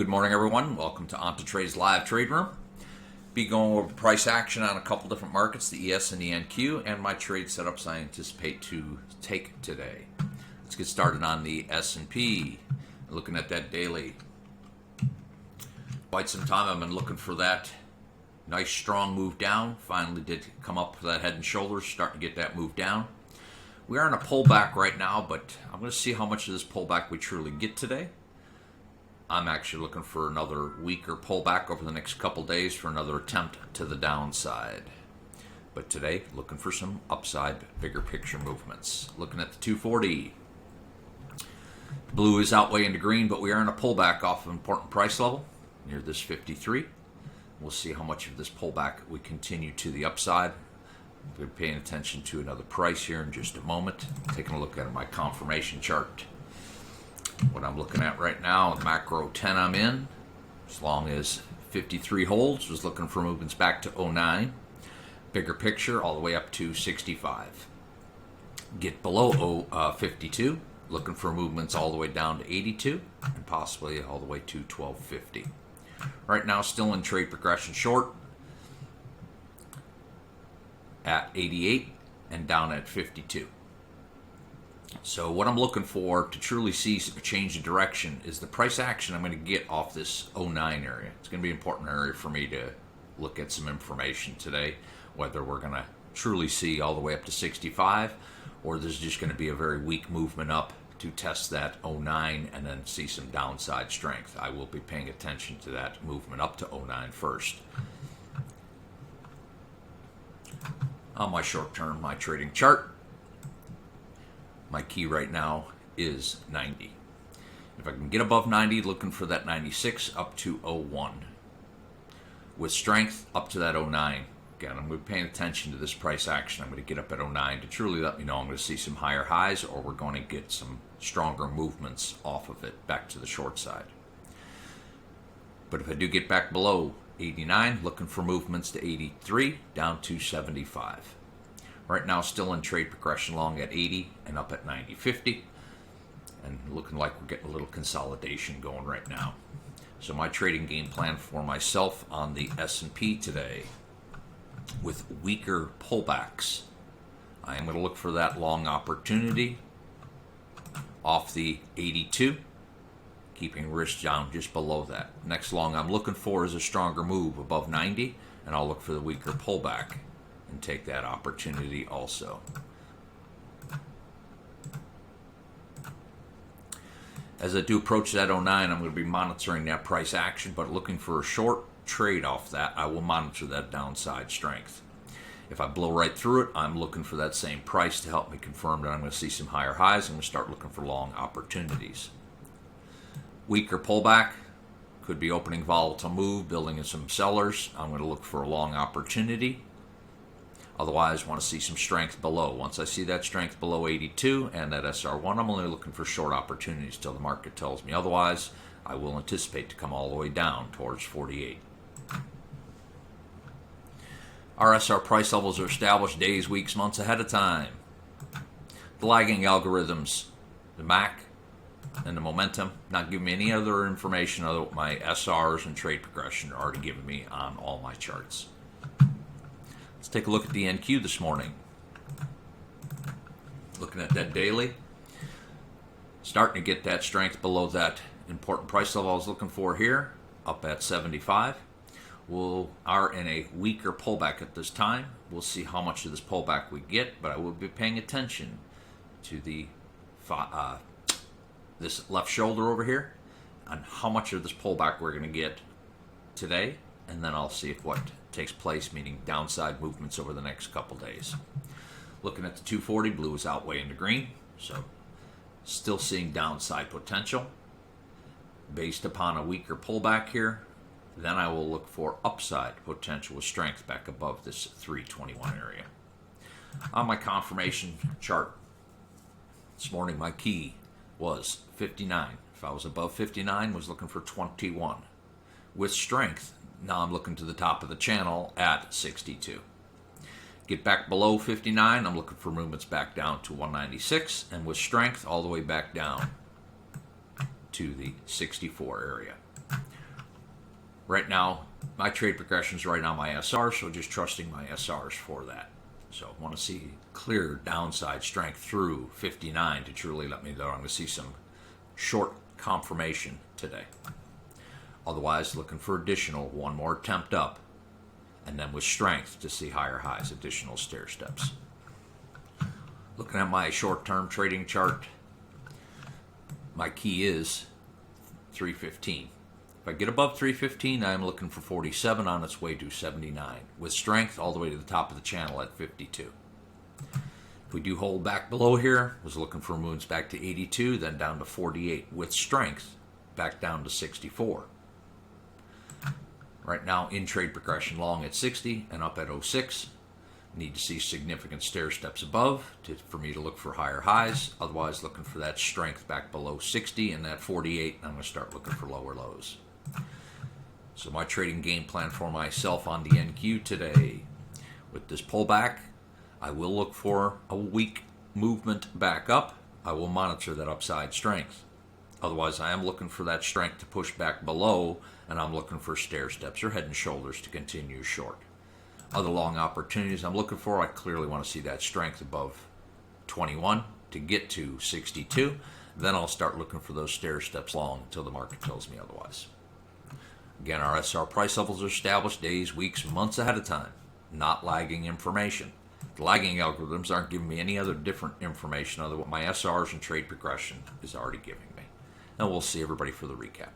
Good morning, everyone. Welcome to Ontotrade's live trade room. Be going over price action on a couple different markets, the ES and the NQ, and my trade setups I anticipate to take today. Let's get started on the S&P. Looking at that daily. Quite some time I've been looking for that nice strong move down. Finally did come up for that head and shoulders, starting to get that move down. We are in a pullback right now, but I'm going to see how much of this pullback we truly get today. I'm actually looking for another weaker pullback over the next couple days for another attempt to the downside. But today, looking for some upside, bigger picture movements. Looking at the 240. Blue is outweighing the green, but we are in a pullback off of an important price level near this 53. We'll see how much of this pullback we continue to the upside. We're paying attention to another price here in just a moment. Taking a look at my confirmation chart. What I'm looking at right now, macro 10 I'm in, as long as 53 holds, was looking for movements back to 09. Bigger picture all the way up to 65. Get below 52, looking for movements all the way down to 82, and possibly all the way to 1250. Right now, still in trade progression short at 88 and down at 52. So what I'm looking for to truly see a change in direction is the price action I'm going to get off this 09 area. It's going to be an important area for me to look at some information today, whether we're going to truly see all the way up to 65 or there's just going to be a very weak movement up to test that 09 and then see some downside strength. I will be paying attention to that movement up to 09 first. On my short term, my trading chart, my key right now is 90. If I can get above 90, looking for that 96 up to 01. With strength up to that 09. Again, I'm going to be paying attention to this price action. I'm going to get up at 09 to truly let me know I'm going to see some higher highs or we're going to get some stronger movements off of it back to the short side. But if I do get back below 89, looking for movements to 83 down to 75. Right now, still in trade progression long at 80 and up at 90.50. And looking like we're getting a little consolidation going right now. So my trading game plan for myself on the S&P today, with weaker pullbacks, I am going to look for that long opportunity off the 82, keeping risk down just below that. Next long I'm looking for is a stronger move above 90, and I'll look for the weaker pullback and take that opportunity also. As I do approach that 09, I'm going to be monitoring that price action, but looking for a short trade off that. I will monitor that downside strength. If I blow right through it, I'm looking for that same price to help me confirm that I'm going to see some higher highs. I'm going to start looking for long opportunities. Weaker pullback, could be opening volatile move, building in some sellers. I'm going to look for a long opportunity. Otherwise, want to see some strength below. Once I see that strength below 82 and that SR1, I'm only looking for short opportunities till the market tells me otherwise. I will anticipate to come all the way down towards 48. Our SR price levels are established days, weeks, months ahead of time. The lagging algorithms, the MAC, and the momentum, not giving me any other information other than my SRs and trade progression are already giving me on all my charts. Let's take a look at the NQ this morning. Looking at that daily. Starting to get that strength below that important price level I was looking for here, up at 75. We are in a weaker pullback at this time. We'll see how much of this pullback we get, but I will be paying attention to the this left shoulder over here on how much of this pullback we're going to get today, and then I'll see if what takes place, meaning downside movements over the next couple days. Looking at the 240, blue is outweighing the green, so still seeing downside potential. Based upon a weaker pullback here, then I will look for upside potential with strength back above this 321 area. On my confirmation chart this morning, my key was 59. If I was above 59, was looking for 21. With strength, now I'm looking to the top of the channel at 62. Get back below 59, I'm looking for movements back down to 196, and with strength all the way back down to the 64 area. Right now, my trade progression is right on my SR, so just trusting my SRs for that. So I want to see clear downside strength through 59 to truly let me know I'm going to see some short confirmation today. Otherwise, looking for additional one more attempt up, and then with strength to see higher highs, additional stair steps. Looking at my short-term trading chart, my key is 315. If I get above 315, I'm looking for 47 on its way to 79, with strength all the way to the top of the channel at 52. If we do hold back below here, was looking for moves back to 82, then down to 48, with strength back down to 64. Right now, in trade progression long at 60 and up at 06. Need to see significant stair steps above for me to look for higher highs. Otherwise, looking for that strength back below 60 and that 48. I'm going to start looking for lower lows. So my trading game plan for myself on the NQ today, with this pullback, I will look for a weak movement back up. I will monitor that upside strength. Otherwise, I am looking for that strength to push back below, and I'm looking for stair steps or head and shoulders to continue short. Other long opportunities I'm looking for, I clearly want to see that strength above 21 to get to 62. Then I'll start looking for those stair steps long until the market tells me otherwise. Again, our SR price levels are established days, weeks, months ahead of time, not lagging information. The lagging algorithms aren't giving me any other different information other than what my SRs and trade progression is already giving me. And we'll see everybody for the recap.